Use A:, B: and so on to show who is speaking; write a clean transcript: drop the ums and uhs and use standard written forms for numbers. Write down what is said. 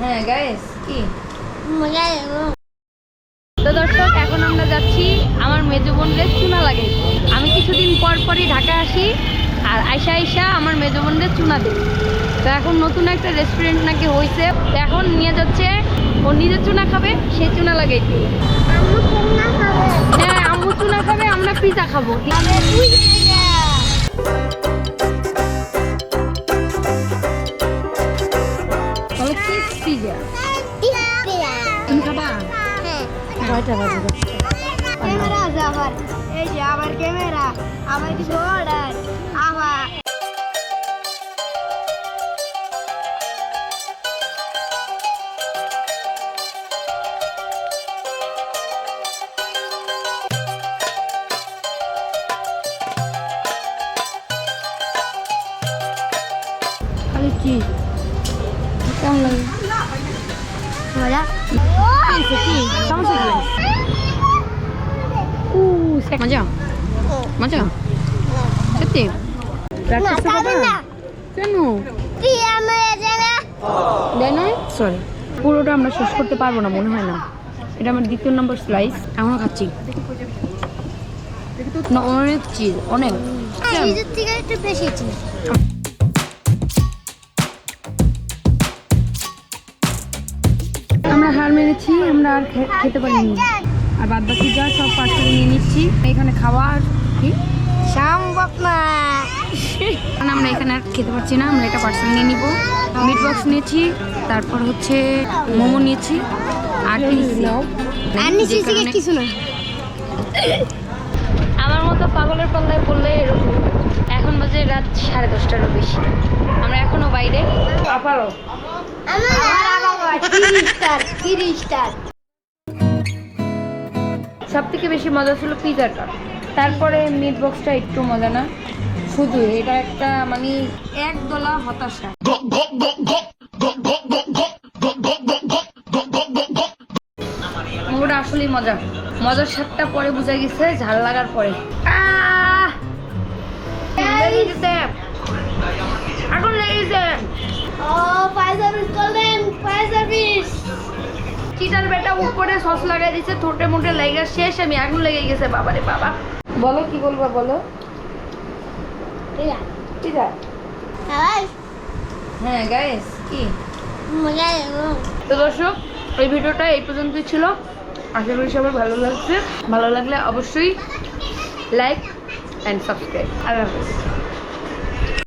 A: হ্যাঁ গাইস কি তো দর্শক, এখন আমরা যাচ্ছি আমার মেজো বোনদের চুনা লাগাই। আমি কিছুদিন পর পরই ঢাকা আসি আর আইসা আমার মেজো বোনদের চুনা দিই। তো এখন নতুন একটা রেস্টুরেন্ট নাকি হয়েছে, তো এখন নিয়ে যাচ্ছে। ও নিজের চুনা খাবে, সে চুনা লাগাইতে। হ্যাঁ, আম্মু চুনা খাবে, আমরা পিজা খাবো। পিজা তুমি খাবা? কয়টা বাজে?
B: ক্যামেরা আছে আবার, এই যে আবার ক্যামেরা, আবার কিছু অর্ডার, আবার
A: খালি কি কেমন লাগে?
B: মজা
A: কি সমস্যা কি? মজা মজা সত্যি? কেন সরি, পুরোটা আমরা শেষ করতে পারবো না মনে হয় না। এটা আমার দ্বিতীয় নম্বর স্লাইস, এখনো খাচ্ছি। না, অনেক চিজ, অনেক
B: থেকে একটু বেশি চিজ।
A: আমরা হার মেরেছি, আমরা আর খেতে পারিনি। আর বাদ বাকি যা সব পার্সেল নিয়ে নিচ্ছি। এখানে খাওয়ার কি
B: সম্ভব না,
A: আমরা এখানে আর খেতে পারছি না। আমরা এটা পার্সেল নিয়ে নিব। মিট বক্স নিয়েছি, তারপর হচ্ছে মোমো নিয়েছি, আর
B: কিছু না।
A: আমার মতো পাগলের পাল্লায় পড়লে এরকম। এখন বাজে রাত 10:30টারও বেশি, আমরা এখনো বাইরে। আপারও সব থেকে বেশি মজা ছিল পিজাটা, তারপরে মিট বক্সটা একটু মজা না, শুধু এটা একটা মানে এক দলা হতাশা। মোমোটা আসলেই মজা, মজার স্বাদটা পরে বুঝা গেছে ঝাল লাগার পরে। আগুন লেগে গেছে। চিটার বেটা উপরে সস লাগাই দিচ্ছে, ঠোঁটে মোটে লেগে শেষ। আমি আগুন লেগে গেছে বাবারে বাবা। বলো কি বলবো বলো। হ্যাঁ গাইস কি তো দর্শক, এই ভিডিওটা এই পর্যন্তই ছিল। আশা করি সবার ভালো লাগছে। ভালো লাগলে অবশ্যই লাইক অ্যান্ড সাবস্ক্রাইব। আল্লাহ হাফেজ।